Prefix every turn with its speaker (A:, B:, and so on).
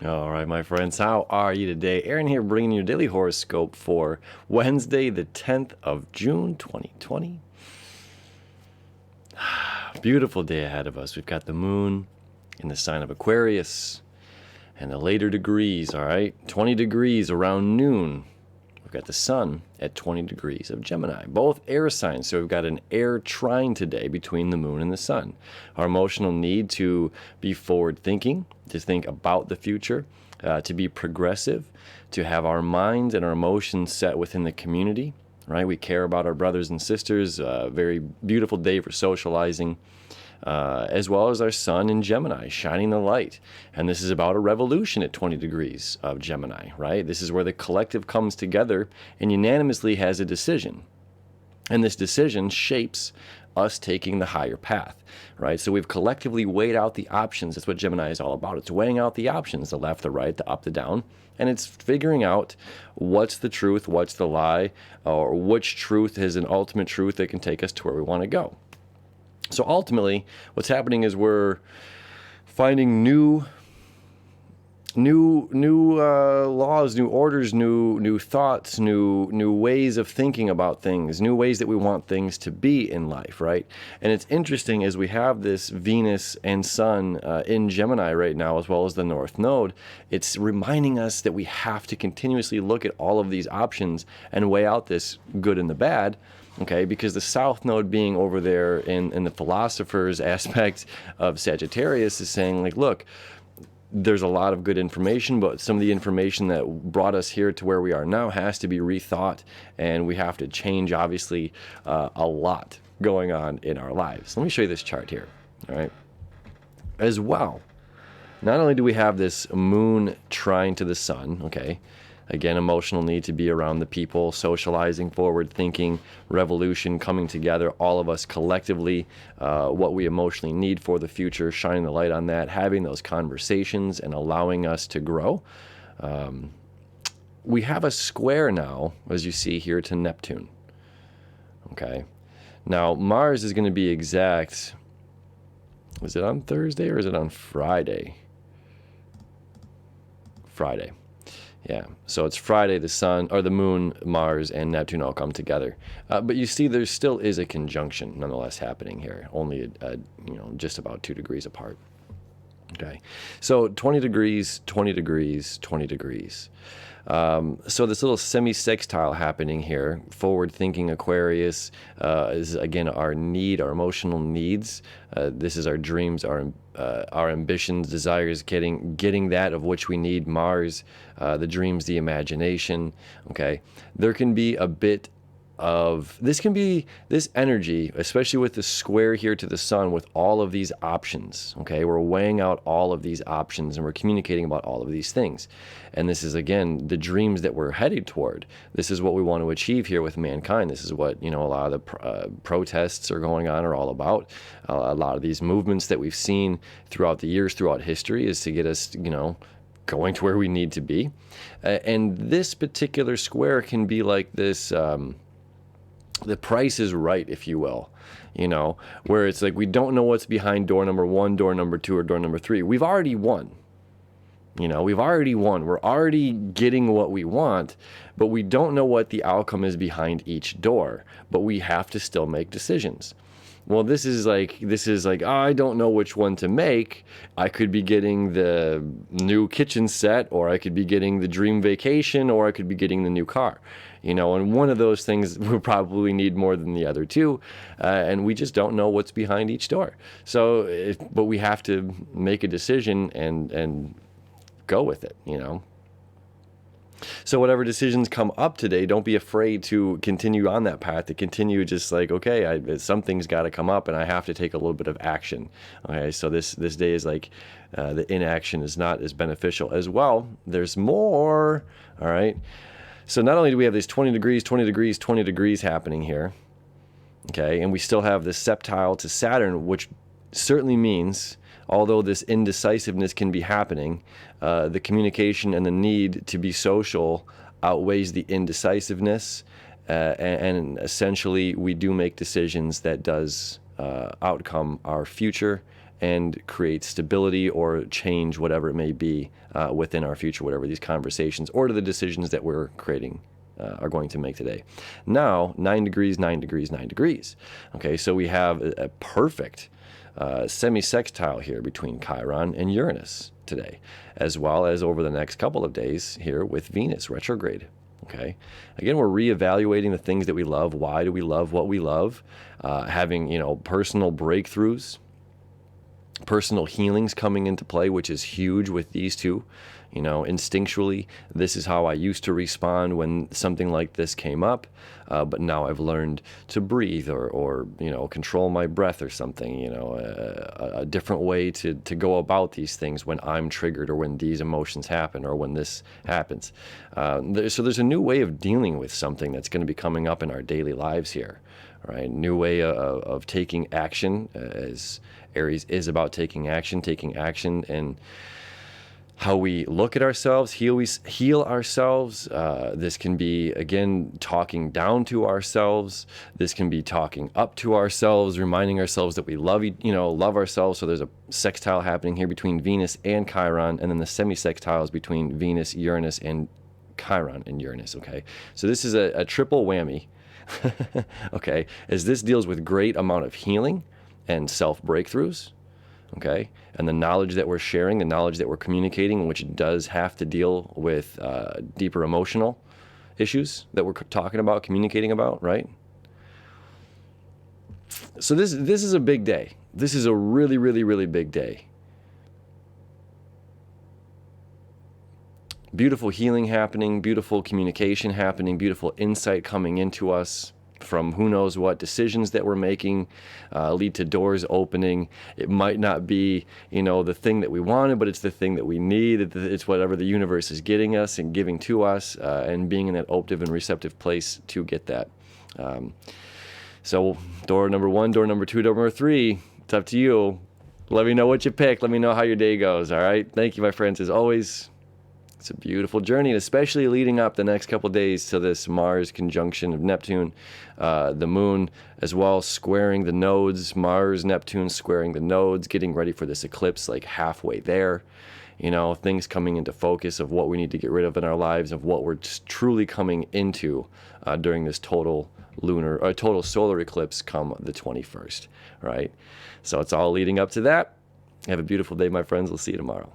A: All right, my friends, how are you today? Aaron here bringing you your daily horoscope for Wednesday, the 10th of June, 2020. Beautiful day ahead of us. We've got the moon in the sign of Aquarius and the later degrees, all right? 20 degrees around noon. We've got the sun at 20 degrees of Gemini, both air signs. So we've got an air trine today between the moon and the sun. Our emotional need to be forward thinking, to think about the future, to be progressive, to have our minds and our emotions set within the community, right? We care about our brothers and sisters. Very beautiful day for socializing. As well as our sun in Gemini, shining the light. And this is about a revolution at 20 degrees of Gemini, right? This is where the collective comes together and unanimously has a decision. And this decision shapes us taking the higher path, right? So we've collectively weighed out the options. That's what Gemini is all about. It's weighing out the options, the left, the right, the up, the down. And it's figuring out what's the truth, what's the lie, or which truth is an ultimate truth that can take us to where we want to go. So ultimately, what's happening is we're finding new laws, new orders, new thoughts, new ways of thinking about things, new ways that we want things to be in life, right? And it's interesting as we have this Venus and Sun in Gemini right now, as well as the North Node. It's reminding us that we have to continuously look at all of these options and weigh out this good and the bad. Okay, because the South Node being over there in the philosopher's aspect of Sagittarius is saying, like, look, there's a lot of good information, but some of the information that brought us here to where we are now has to be rethought, and we have to change, obviously, a lot going on in our lives. Let me show you this chart here, all right? As well, not only do we have this moon trine to the sun, okay, again, emotional need to be around the people, socializing, forward thinking, revolution, coming together, all of us collectively, what we emotionally need for the future, shining the light on that, having those conversations and allowing us to grow. We have a square now, as you see here, to Neptune. Okay. Now, Mars is going to be exact. Is it on Thursday or is it on Friday? Friday. Yeah, so it's Friday, the sun, or the moon, Mars, and Neptune all come together. But you see, there still is a conjunction, nonetheless, happening here, only just about 2 degrees apart. Okay, so 20 degrees, 20 degrees, 20 degrees. So this little semi-sextile happening here, forward-thinking Aquarius, is again our need, our emotional needs. This is our dreams, our ambitions, desires, getting that of which we need. Mars, the dreams, the imagination. Okay, there can be a bit of this energy, especially with the square here to the sun, with all of these options. Okay, we're weighing out all of these options and we're communicating about all of these things. And this is, again, the dreams that we're headed toward. This is what we want to achieve here with mankind. This is what, a lot of the protests are going on are all about. A lot of these movements that we've seen throughout the years, throughout history, is to get us, going to where we need to be. And this particular square can be like this, the price is right, if you will, where it's like we don't know what's behind door number 1, door number 2, or door number 3. We've already won. We've already won. We're already getting what we want, but we don't know what the outcome is behind each door, but we have to still make decisions. Well, this is like, I don't know which one to make. I could be getting the new kitchen set, or I could be getting the dream vacation, or I could be getting the new car. And one of those things we probably need more than the other two, and we just don't know what's behind each door. So, but we have to make a decision and go with it, So whatever decisions come up today, don't be afraid to continue on that path, to continue just like, okay, something's got to come up and I have to take a little bit of action. Okay, so this day is like the inaction is not as beneficial as well. There's more, all right? So not only do we have these 20 degrees, 20 degrees, 20 degrees happening here, okay, and we still have the septile to Saturn, which certainly means, although this indecisiveness can be happening, the communication and the need to be social outweighs the indecisiveness, and essentially we do make decisions that does outcome our future and create stability or change, whatever it may be, within our future, whatever these conversations or to the decisions that we're creating are going to make today. Now, 9 degrees, 9 degrees, 9 degrees. Okay, so we have a perfect semi-sextile here between Chiron and Uranus today, as well as over the next couple of days here with Venus retrograde. Okay, again, we're reevaluating the things that we love. Why do we love what we love? Having, personal breakthroughs, personal healings coming into play, which is huge with these two. Instinctually, this is how I used to respond when something like this came up, but now I've learned to breathe or control my breath or something, a different way to go about these things when I'm triggered or when these emotions happen or when this happens. So there's a new way of dealing with something that's going to be coming up in our daily lives here, right? New way of taking action, as Aries is about taking action and how we look at ourselves, heal ourselves. This can be, again, talking down to ourselves. This can be talking up to ourselves, reminding ourselves that we love ourselves. So there's a sextile happening here between Venus and Chiron, and then the semi-sextiles between Venus, Uranus, and Chiron and Uranus, okay? So this is a triple whammy, okay, as this deals with great amount of healing and self-breakthroughs, okay? And the knowledge that we're sharing, the knowledge that we're communicating, which does have to deal with deeper emotional issues that we're talking about, communicating about, right? So this is a big day. This is a really, really, really big day. Beautiful healing happening, beautiful communication happening, beautiful insight coming into us from who knows what decisions that we're making, lead to doors opening. It might not be, the thing that we wanted, but it's the thing that we need. It's whatever the universe is getting us and giving to us, and being in that optive and receptive place to get that. So door number 1, door number 2, door number 3, it's up to you. Let me know what you pick. Let me know how your day goes, all right? Thank you, my friends, as always. It's a beautiful journey, and especially leading up the next couple of days to this Mars conjunction of Neptune, the moon as well, squaring the nodes, Mars, Neptune squaring the nodes, getting ready for this eclipse like halfway there. Things coming into focus of what we need to get rid of in our lives, of what we're truly coming into during this total solar eclipse come the 21st, right? So it's all leading up to that. Have a beautiful day, my friends. We'll see you tomorrow.